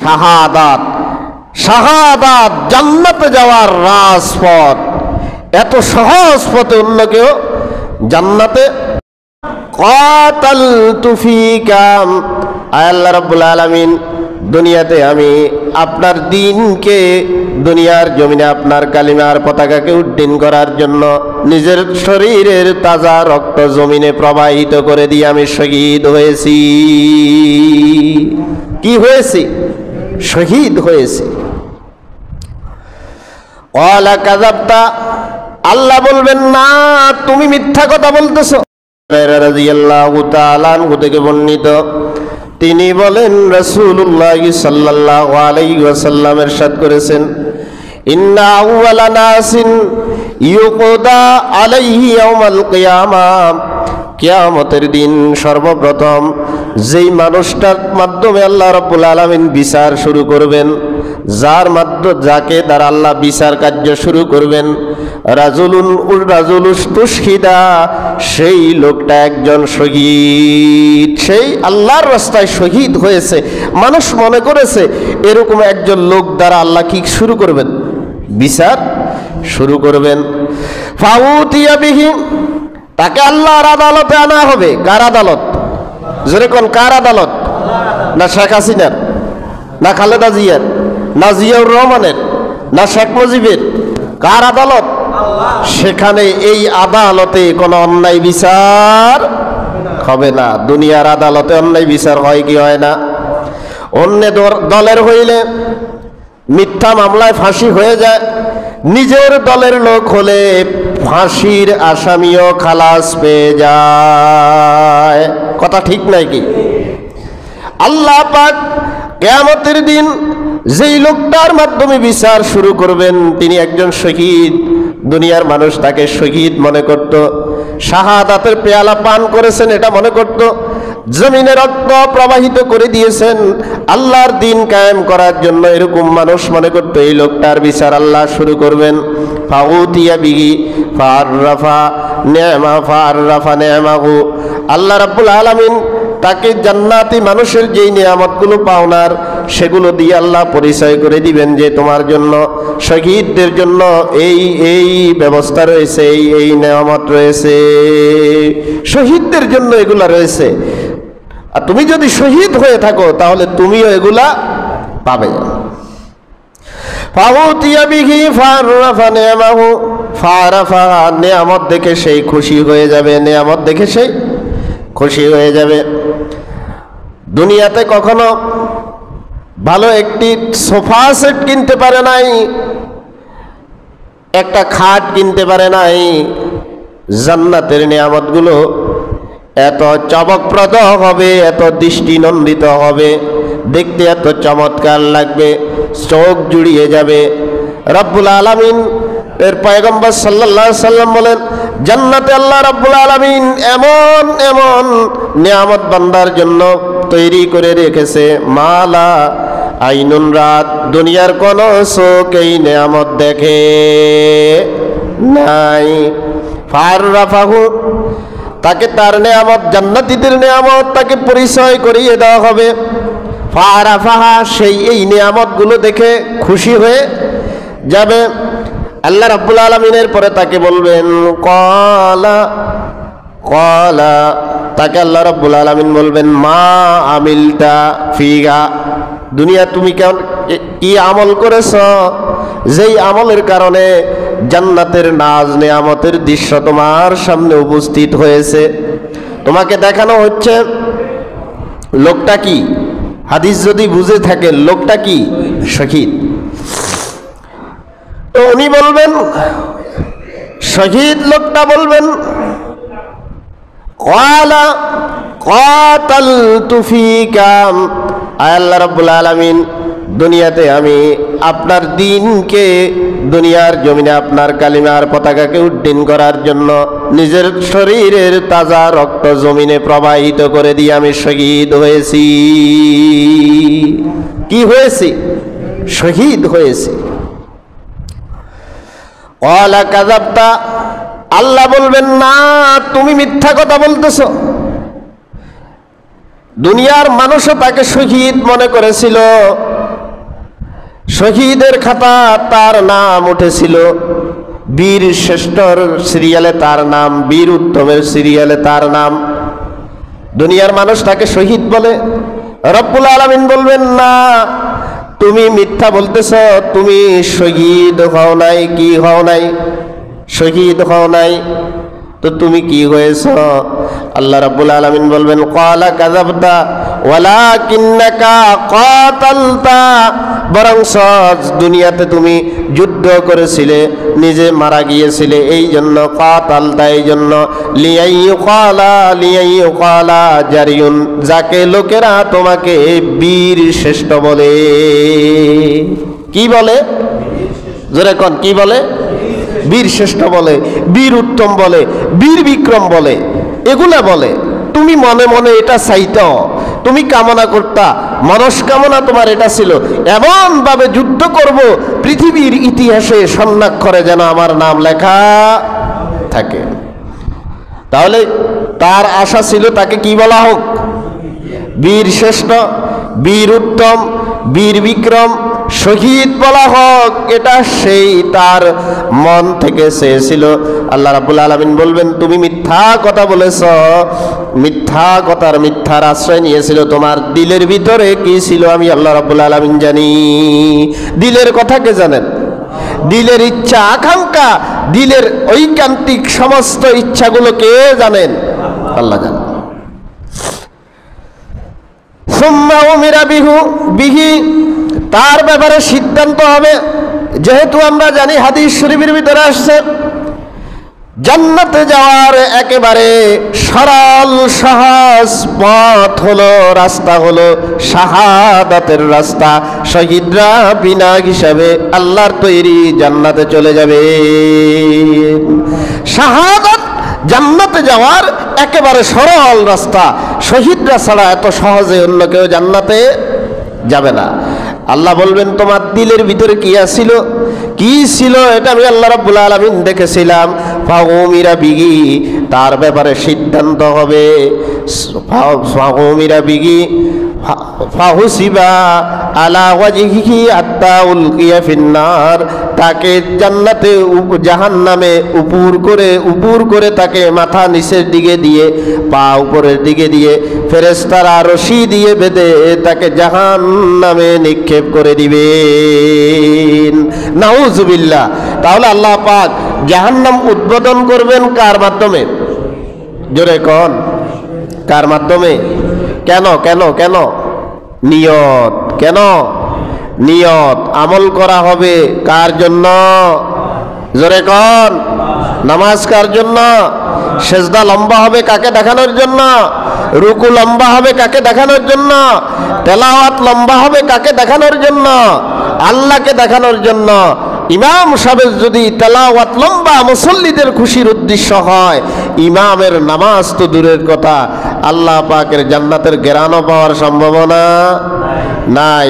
শাহাদাত। শাহাদাত জান্নাতে যাওয়ার রাজপথ, এত সহজ পথে অন্য কেউ জান্নাতে। কাতালতু ফিকা, আল্লাহ রাব্বুল আলামিন দুনিয়াতে আমি আপনার দ্বীনকে, দুনিয়ার জমিনে আপনার কালিমার পতাকাকে উড্ডীন করার জন্য নিজের শরীরের তাজা রক্ত জমিনে প্রবাহিত করে দিয়ে আমি শহীদ হয়েছি। কি হয়েছি? শহীদ হয়েছি। ওয়ালা কাযাবতা, আল্লাহ বলবেন না তুমি মিথ্যা কথা বলতেছো। রাদিয়াল্লাহু তাআলা আনহু থেকে বর্ণিত, তিনি বলেন রাসূলুল্লাহ সাল্লাল্লাহু আলাইহি ওয়াসাল্লাম ইরশাদ করেছেন, ইন্না আউওয়ালা নাসিন ইউকদা আলাইহি ইয়াউমাল কিয়ামাহ, কিয়ামতের দিন সর্বপ্রথম যেই মানুষটার মাধ্যমে আল্লাহ রাব্বুল আলামিন বিচার শুরু করবেন, যার মাধ্যমে যাকে দ্বারা আল্লাহ বিচার কার্য শুরু করবেন, রাজুলুস তুশহিদা, সেই লোকটা একজন শহীদ, সেই আল্লাহর রাস্তায় শহীদ হয়েছে। মানুষ মনে করেছে এরকম একজন লোক দ্বারা আল্লাহ কি শুরু করবেন? বিচার শুরু করবেন। ফাউতিয়া বিহি, তাকে আল্লাহর আদালতে আনা হবে। কার আদালত? যেরকম কার আদালত? না শেখ হাসিনার, না খালেদা জিয়ার, না জিয়াউর রহমানের, না শেখ মুজিবের? কার আদালত? সেখানে এই আদালতে কোনো অন্যায় বিচার হবে না। দুনিয়ার আদালতে অন্যায় বিচার হয় কি হয় না? অন্য দলের হইলে মিথ্যা মামলায় ফাঁসি হয়ে যায়, নিজের দলের লোক হলে ফাঁসির আসামিও খালাস পেয়ে যায়। কথা ঠিক নাই কি? আল্লাহ পাক কিয়ামতের দিন যেই লোকটার মাধ্যমে বিচার শুরু করবেন তিনি একজন শহীদ। দুনিয়ার মানুষ তাকে শহীদ মনে করত, শাহাদাতের পেয়ালা পান করেছেন এটা মনে করত, জমিনে রক্ত প্রবাহিত করে দিয়েছেন আল্লাহর দ্বীন কায়েম করার জন্য, এরকম মানুষ মনে করত এই লোকটার বিচার আল্লাহ শুরু করবেন। ফাউতিয়া বিহি ফাআররাফা নি'মাহু, আল্লাহ রাব্বুল আলামিন তাকে জান্নাতি মানুষের যেই নিয়ামতগুলো পাওনার সেগুলো দিয়ে আল্লাহ পরিচয় করে দিবেন যে তোমার জন্য, শহীদদের জন্য এই এই ব্যবস্থা রয়েছে, এই এই নিয়ামত রয়েছে, শহীদদের জন্য এগুলা রয়েছে। আর তুমি যদি শহীদ হয়ে থাকো তাহলে তুমিও এগুলা পাবে। ফাউতিয়া বিহি ফাআররাফা নি'মাহু, ফাআরাফা, নিয়ামত দেখে সেই খুশি হয়ে যাবে, নিয়ামত দেখে সেই খুশি হয়ে যাবে। দুনিয়াতে কখনো ভালো একটি সোফা সেট কিনতে পারে নাই, একটা খাট কিনতে পারে নাই। জান্নাতের নিয়ামতগুলো এত চমকপ্রদ হবে, এত দৃষ্টিনন্দিত হবে, দেখতে এত চমৎকার লাগবে, চোখ জুড়িয়ে যাবে। রব্বুল আলামিন এর পয়গম্বর সাল্লাল্লাহু আলাইহি সাল্লাম বলেন, জান্নাতে আল্লাহ রাব্বুল আলামিন এমন এমন নিয়ামত বান্দার জন্য তৈরি করে রেখেছে, মালা আইনুন রাত, দুনিয়ার কোন চোখ এই নিয়ামত দেখে নাই। ফাআররাফাহু, তাকে তার নিয়ামত, জান্নাতীদের নিয়ামত তাকে পরিচয় করিয়ে দেওয়া হবে। ফাআরাফাহা, সেই এই নিয়ামতগুলো দেখে খুশি হয়ে যাবে। আল্লাহ রাব্বুল আলামিনের পরে তাকে বলবেন ক্বালা, তাকে আল্লাহ রাব্বুল আলামিন বলবেন মা আমিলতা ফিহা, দুনিয়া তুমি কি আমল করেছ, যেই আমলের কারণে জান্নাতের নাজ নিয়ামতের দৃশ্য তোমার সামনে উপস্থিত হয়েছে, তোমাকে দেখানো হচ্ছে। লোকটা কি? হাদিস যদি বুঝে থাকেন লোকটা কি? শহীদ। তো উনি বলবেন, শহীদ লোকটা বলবেন ক্বালা কাতালতু ফিকা, আল্লাহ রাব্বুল আলামিন দুনিয়াতে আমি আপনার দ্বীনকে, দুনিয়ার জমিনে আপনার কালিমার পতাকাকে উড্ডীন করার জন্য নিজের শরীরের তাজা রক্ত জমিনে প্রবাহিত করে দিয়ে আমি শহীদ হয়েছি। কি হয়েছি? শহীদ হয়েছি। ওয়ালা কাযাবতা, আল্লাহ বলবেন না তুমি মিথ্যা কথা বলতেছ। দুনিয়ার মানুষও তাকে শহীদ মনে করেছিল, শহীদের খাতা তার নাম উঠেছিল, বীর শ্রেষ্ঠর সিরিয়ালে তার নাম, বীর উত্তমের সিরিয়ালে তার নাম। দুনিয়ার মানুষ তাকে শহীদ বলে। রব্বুল আলামিন বলবেন না, তুমি মিথ্যা বলতেছ, তুমি শহীদ হও নাই। কি হও নাই? শহীদ হও নাই। তো তুমি কি হয়েছ? আল্লাহ রাব্বুল আলামিন বলবেন, ক্বালা কাযাবতা ওয়ালাকিন্নাকা ক্বাতালতা, বরং দুনিয়াতে তুমি যুদ্ধ করেছিলে, নিজে মারা গিয়েছিলে, এই জন্য ক্বাতালতা, এই জন্য লিয়াইয়ুকালা জারিউন, যাকে লোকেরা তোমাকে বীর শ্রেষ্ঠ বলে। কি বলে? জোরে কোন, কি বলে? বীর শ্রেষ্ঠ বলে, বীর উত্তম বলে, বীর বিক্রম বলে, এগুলা বলে। তুমি মনে মনে এটা চাইতো, তুমি কামনা করতা, মনস্কামনা তোমার এটা ছিল, এমন ভাবে যুদ্ধ করব পৃথিবীর ইতিহাসে স্বর্ণাক্ষরে যেন আমার নাম লেখা থাকে। তাহলে তার আশা ছিল তাকে কি বলা হোক? বীর শ্রেষ্ঠ, বীর উত্তম, বীর বিক্রম, শহীদ বলা হোক, এটা সেই তার মন থেকে চেয়েছিল। আল্লাহ রাব্বুল আলামিন বলবেন, তুমি মিথ্যা কথা বলেছ। মিথ্যা কথার মিথ্যার আশ্রয় নিয়েছিল। তোমার দিলের ভিতরে কি ছিল আমি আল্লাহ রাব্বুল আলামিন জানি। দিলের কথা কে জানেন? দিলের ইচ্ছা আকাঙ্ক্ষা, দিলের ঐকান্তিক সমস্ত ইচ্ছাগুলো কে জানেন? আল্লাহ জানেন। সুম্মা উমিরা বিহি, তার ব্যাপারে সিদ্ধান্ত হবে। যেহেতু আমরা জানি হাদিস শরীফের ভিতরে আসছে, জান্নাতে যাওয়ার একেবারে সরল সহজ পথ হলো, রাস্তা হলো শাহাদাতের রাস্তা। শহীদরা বিনা হিসাবে আল্লাহর তৈরি জান্নাতে চলে যাবে। শাহাদাত জান্নাতে যাওয়ার একেবারে সরল রাস্তা। শহীদরা ছাড়া এত সহজে অন্য কেউ জান্নাতে যাবে না। আল্লাহ বলবেন, তোমার দিলের ভিতরে কি ছিল? কি ছিল এটা আমি আল্লাহ রাব্বুল আলামিন দেখেছিলাম। ফাউমিরা বিহি, তার ব্যাপারে সিদ্ধান্ত হবে। ফাউমিরা বিহি ফাহুসিবা আলা ওয়াজহিহি আত্তা উলকিয়া ফিন্নার, তাকে জান্নাতে জাহান্নামে উপর করে তাকে মাথা নিচের দিকে দিয়ে, পা উপরের দিকে দিয়ে ফেরেশতারা রশি দিয়ে বেঁধে তাকে জাহান্নামে নিক্ষেপ করে দিবেন। নাউজুবিল্লাহ। তাহলে আল্লাহ পাক জাহান্নাম উদ্বোধন করবেন কার মাধ্যমে? জোরে কোন, কার মাধ্যমে? কেন কেন কেন? নিয়ত। কেন? নিয়ত। আমল করা হবে কার জন্য? জোরে কোন, নামাজ কার জন্য? সেজদা লম্বা হবে কাকে দেখানোর জন্য? রুকু লম্বা হবে কাকে দেখানোর জন্য? তেলাওয়াত লম্বা হবে কাকে দেখানোর জন্য? আল্লাহকে দেখানোর জন্য। ইমাম সাহেব যদি তেলাওয়াত লম্বা মুসল্লিদের খুশির উদ্দেশ্য হয়, ইমামের নামাজ তো দূরের কথা, আল্লাহ পাকের জান্নাতের ঘেরানো পাওয়ার সম্ভাবনা নাই।